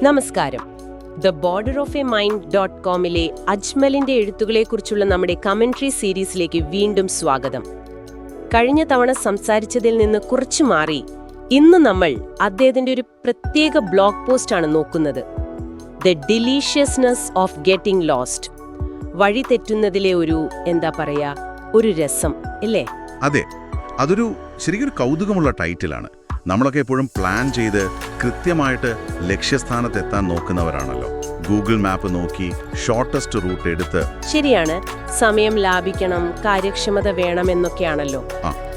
നമസ്കാരം. The border of A മൈൻഡ്.കോമിലെ അജ്മലിന്റെ എഴുത്തുകളെക്കുറിച്ചുള്ള നമ്മുടെ commentary സീരീസിലേക്ക് വീണ്ടും സ്വാഗതം. കഴിഞ്ഞ തവണ സംസാരിച്ചതിൽ നിന്ന് കുറച്ചു മാറി ഇന്ന് നമ്മൾ അദ്ദേഹത്തിന്റെ ഒരു പ്രത്യേക ബ്ലോഗ് പോസ്റ്റാണ് നോക്കുന്നത്. The deliciousness of getting lost. വഴി തെറ്റുന്നതിലെ ഒരു രസം അല്ലേ? അതെ, അതൊരു ശരിക്കൊരു കൗതുകമുള്ള ടൈറ്റിലാണ്. നമ്മളൊക്കെ എപ്പോഴും പ്ലാൻ ചെയ്ത് കൃത്യമായിട്ട് ലക്ഷ്യസ്ഥാനത്തെത്താൻ നോക്കുന്നവരാണല്ലോ. ഗൂഗിൾ മാപ്പ് നോക്കി ഷോർട്ടസ്റ്റ് റൂട്ട് എടുത്ത്. ശരിയാണ്, സമയം ലാഭിക്കണം, കാര്യക്ഷമത വേണമെന്നൊക്കെയാണല്ലോ.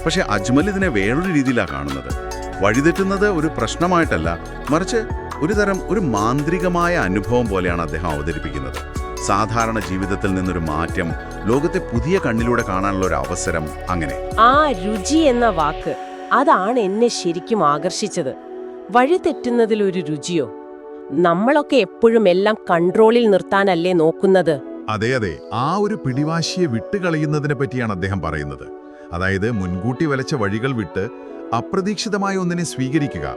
പക്ഷെ അജ്മൽ ഇതിനെ വേറൊരു രീതിയിലാണ് കാണുന്നത്. വഴിതെറ്റുന്നത് ഒരു പ്രശ്നമായിട്ടല്ല, മറിച്ച് ഒരു മാന്ത്രികമായ അനുഭവം പോലെയാണ് അദ്ദേഹം അവതരിപ്പിക്കുന്നത്. സാധാരണ ജീവിതത്തിൽ നിന്നൊരു മാറ്റം, ലോകത്തെ പുതിയ കണ്ണിലൂടെ കാണാനുള്ള ഒരു അവസരം. അങ്ങനെ ആ രുചി എന്ന വാക്ക്, അതാണ് എന്നെ ശരിക്കും ആകർഷിച്ചത്. വഴി തെറ്റുന്നതിലൊരു രുചിയോ? നമ്മളൊക്കെ എപ്പോഴും എല്ലാം കൺട്രോളിൽ നിർത്താനല്ലേ നോക്കുന്നത്? അതെ, ആ ഒരു പിടിവാശിയെ വിട്ടുകളയുന്നതിനെ പറ്റിയാണ് അദ്ദേഹം പറയുന്നത്. അതായത് മുൻകൂട്ടി വലച്ച വഴികൾ വിട്ട് അപ്രതീക്ഷിതമായ ഒന്നിനെ സ്വീകരിക്കുക.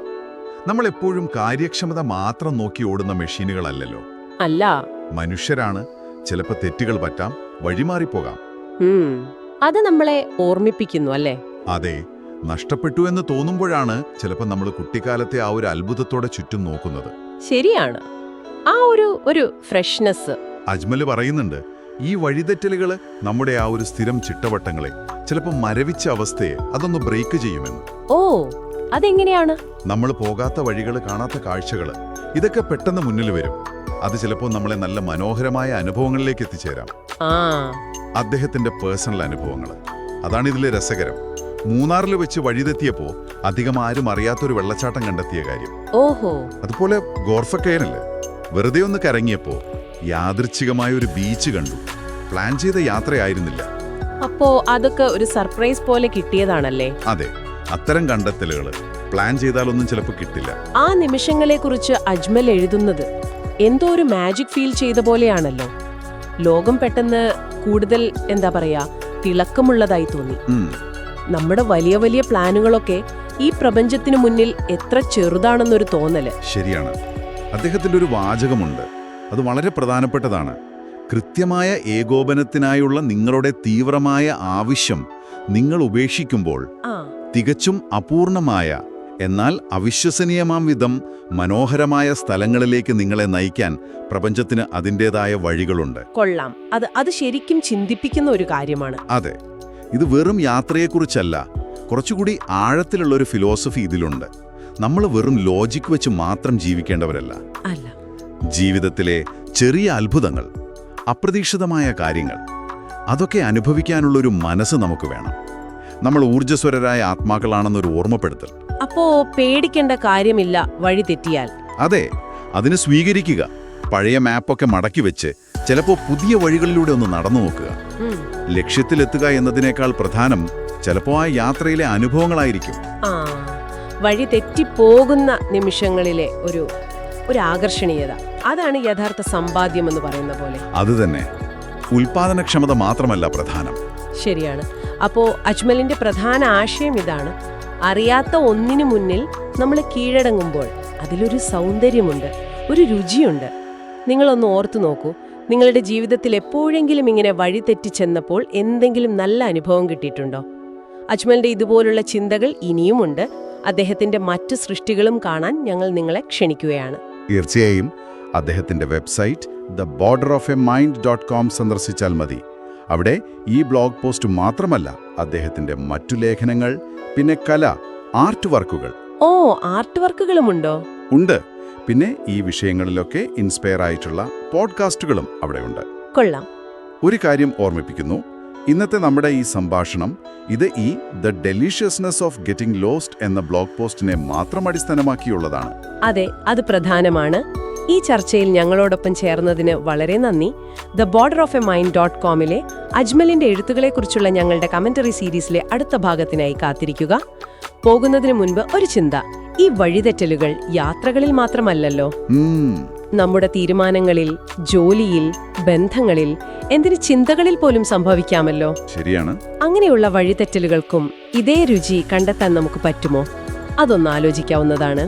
നമ്മൾ എപ്പോഴും കാര്യക്ഷമത മാത്രം നോക്കി ഓടുന്ന മെഷീനുകളല്ലല്ലോ. അല്ല, മനുഷ്യരാണ്. ചിലപ്പോൾ തെറ്റുകൾ പറ്റാം, വഴിമാറിപ്പോകാം. അത് നമ്മളെ ഓർമ്മിപ്പിക്കുന്നു അല്ലേ? അതെ, നഷ്ടപ്പെട്ടു എന്ന് തോന്നുമ്പോഴാണ് ചിലപ്പോൾ നമ്മൾ കുട്ടിക്കാലത്തെ ആ ഒരു അത്ഭുതത്തോടെ ചുറ്റും നോക്കുന്നത്. ശരിയാണ്, ആ ഒരു ഫ്രഷ്നെസ്. അജ്മല് പറയുന്നുണ്ട്, ഈ വഴിതെറ്റലുകൾ നമ്മുടെ ആ ഒരു സ്ഥിരം ചിട്ടവട്ടങ്ങളെ, ചിലപ്പോൾ മരവിച്ച അവസ്ഥയെ അതൊന്ന് ബ്രേക്ക് ചെയ്യുമെന്ന്. ഓ, അതെങ്ങനെയാണ്? നമ്മൾ പോകാത്ത വഴികൾ, കാണാത്ത കാഴ്ചകൾ, ഇതൊക്കെ പെട്ടെന്ന് മുന്നിൽ വരും. അത് ചിലപ്പോൾ നമ്മളെ നല്ല മനോഹരമായ അനുഭവങ്ങളിലേക്ക് എത്തിച്ചേരാം. അദ്ദേഹത്തിന്റെ പേഴ്സണൽ അനുഭവങ്ങൾ, അതാണ് ഇതിലെ രസകരം. മൂന്നാറിൽ വെച്ച് വഴിതെറ്റിയപ്പോ അധികം ആരും അറിയാത്തൊരു വെള്ളച്ചാട്ടം കണ്ടെത്തിയ കാര്യം. ഓഹോ. അതുപോലെ ഗോർഫക്കയനല്ലേ, വെറുതെ ഒന്ന് കറങ്ങിയപ്പോ യാദൃച്ഛികമായ ഒരു ബീച്ച് കണ്ടു. പ്ലാൻ ചെയ്ത യാത്രയായിരുന്നില്ല. അപ്പോ അതൊക്കെ ഒരു സർപ്രൈസ് പോലെ കിട്ടിയതാണല്ലേ? അതെ, അത്തരം കണ്ടെത്തലുകൾ പ്ലാൻ ചെയ്താലൊന്നും ചിലപ്പോൾ കിട്ടില്ല. ആ നിമിഷങ്ങളെക്കുറിച്ച് അജ്മൽ എഴുതുന്നത് എന്തോ ഒരു മാജിക് ഫീൽ ചെയ്ത പോലെയാണല്ലോ. ലോകം പെട്ടെന്ന് കൂടുതൽ തിളക്കമുള്ളതായി തോന്നി. നമ്മുടെ വലിയ വലിയ പ്ലാനുകളൊക്കെ ഈ പ്രപഞ്ചത്തിനു മുന്നിൽ എത്ര ചെറുതാണെന്നൊരു തോന്നല്. ശരിയാണ്. അദ്ദേഹത്തിന്റെ ഒരു വാചകമുണ്ട്, അത് വളരെ പ്രധാനപ്പെട്ടതാണ്. കൃത്യമായ ഏകോപനത്തിനായുള്ള നിങ്ങളുടെ തീവ്രമായ ആവശ്യം നിങ്ങൾ ഉപേക്ഷിക്കുമ്പോൾ തികച്ചും അപൂർണമായ, എന്നാൽ അവിശ്വസനീയമാം വിധം മനോഹരമായ സ്ഥലങ്ങളിലേക്ക് നിങ്ങളെ നയിക്കാൻ പ്രപഞ്ചത്തിന് അതിൻ്റെതായ വഴികളുണ്ട്. കൊള്ളാം, അത് ശരിക്കും ചിന്തിപ്പിക്കുന്ന ഒരു കാര്യമാണ്. അതെ, ഇത് വെറും യാത്രയെക്കുറിച്ചല്ല, കുറച്ചുകൂടി ആഴത്തിലുള്ള ഒരു ഫിലോസഫി ഇതിലുണ്ട്. നമ്മൾ വെറും ലോജിക് വെച്ച് മാത്രം ജീവിക്കേണ്ടവരല്ല. അല്ല, ജീവിതത്തിലെ ചെറിയ അത്ഭുതങ്ങൾ, അപ്രതീക്ഷിതമായ കാര്യങ്ങൾ, അതൊക്കെ അനുഭവിക്കാനുള്ളൊരു മനസ്സ് നമുക്ക് വേണം. നമ്മൾ ഊർജ്ജസ്വരരായ ആത്മാക്കളാണെന്നൊരു ഓർമ്മപ്പെടുത്തൽ. അപ്പോ പേടിക്കേണ്ട കാര്യമില്ല വഴി തെറ്റിയാൽ. അതെ, അതിന് സ്വീകരിക്കുക. പഴയ മാപ്പൊക്കെ മടക്കി വെച്ച് ചിലപ്പോൾ പുതിയ വഴികളിലൂടെ ഒന്ന് നടന്നു നോക്കുക. ലക്ഷ്യത്തിലെത്തുക എന്നതിനേക്കാൾ പ്രധാനം ചിലപ്പോൾ ആ യാത്രയിലെ അനുഭവങ്ങളായിരിക്കും. വഴി തെറ്റിപ്പോകുന്ന നിമിഷങ്ങളിലെ ഒരു ആകർഷണീയത, അതാണ് യഥാർത്ഥ സമ്പാദ്യം എന്ന് പറയുന്ന പോലെ. അത് തന്നെ, ഉൽപാദനക്ഷമത മാത്രമല്ല പ്രധാനം. ശരിയാണ്. അപ്പോ അജ്മലിന്റെ പ്രധാന ആശയം ഇതാണ്: അറിയാത്ത ഒന്നിനു മുന്നിൽ നമ്മൾ കീഴടങ്ങുമ്പോൾ അതിലൊരു സൗന്ദര്യമുണ്ട്, ഒരു രുചിയുണ്ട്. നിങ്ങളൊന്ന് ഓർത്തു നോക്കൂ, നിങ്ങളുടെ ജീവിതത്തിൽ എപ്പോഴെങ്കിലും ഇങ്ങനെ വഴി തെറ്റിച്ചെന്നപ്പോൾ എന്തെങ്കിലും നല്ല അനുഭവം കിട്ടിയിട്ടുണ്ടോ? അജ്മലിന്റെ ഇതുപോലുള്ള ചിന്തകൾ ഇനിയുമുണ്ട്. അദ്ദേഹത്തിന്റെ മറ്റു സൃഷ്ടികളും കാണാൻ ഞങ്ങൾ നിങ്ങളെ ക്ഷണിക്കുകയാണ്. തീർച്ചയായും അദ്ദേഹത്തിന്റെ വെബ്സൈറ്റ് theborderofamind.com സന്ദർശിച്ചാൽ മതി. അവിടെ ഈ ബ്ലോഗ് പോസ്റ്റ് മാത്രമല്ല, അദ്ദേഹത്തിന്റെ മറ്റു ലേഖനങ്ങൾ, പിന്നെ കല, ആർട്ട് വർക്കുകൾ. ഓ, ആർട്ട് വർക്കുകളുമുണ്ടോ? ഉണ്ട്. പിന്നെ ഈ വിഷയങ്ങളിലൊക്കെ ഇൻസ്പയർ ആയിട്ടുള്ള പോഡ്കാസ്റ്റുകളും അവിടെയുണ്ട്. കൊള്ളാം. ഒരു കാര്യം ഓർമ്മിപ്പിക്കുന്നു, ഇന്നത്തെ നമ്മുടെ ഈ സംഭാഷണം ഇത് ഈ ദ ഡെലീഷ്യസ്നെസ് ഓഫ് ഗെറ്റിംഗ് ലോസ്റ്റ് എന്ന ബ്ലോഗ് പോസ്റ്റിനെ മാത്രം അടിസ്ഥാനമാക്കിയുള്ളതാണ്. അതെ, അത് പ്രധാനമാണ്. ഈ ചർച്ചയിൽ ഞങ്ങളോടൊപ്പം ചേർന്നതിന് വളരെ നന്ദി. ദ ബോർഡർ ഓഫ് എ മൈൻഡ്.കോമിലെ അജ്മലിന്റെ എഴുത്തുകളെക്കുറിച്ചുള്ള ഞങ്ങളുടെ കമന്ററി സീരീസിലെ അടുത്ത ഭാഗത്തിനായി കാത്തിരിക്കുക. പോകുന്നതിന് മുൻപ് ഒരു ചിന്ത: ഈ വഴിതെറ്റലുകൾ യാത്രകളിൽ മാത്രമല്ലല്ലോ, നമ്മുടെ തീരുമാനങ്ങളിൽ, ജോലിയിൽ, ബന്ധങ്ങളിൽ, എന്തിന് ചിന്തകളിൽ പോലും സംഭവിക്കാമല്ലോ. ശരിയാണ്. അങ്ങനെയുള്ള വഴിതെറ്റലുകൾക്കും ഇതേ രുചി കണ്ടെത്താൻ നമുക്ക് പറ്റുമോ? അതൊന്ന് ആലോചിക്കാവുന്നതാണ്.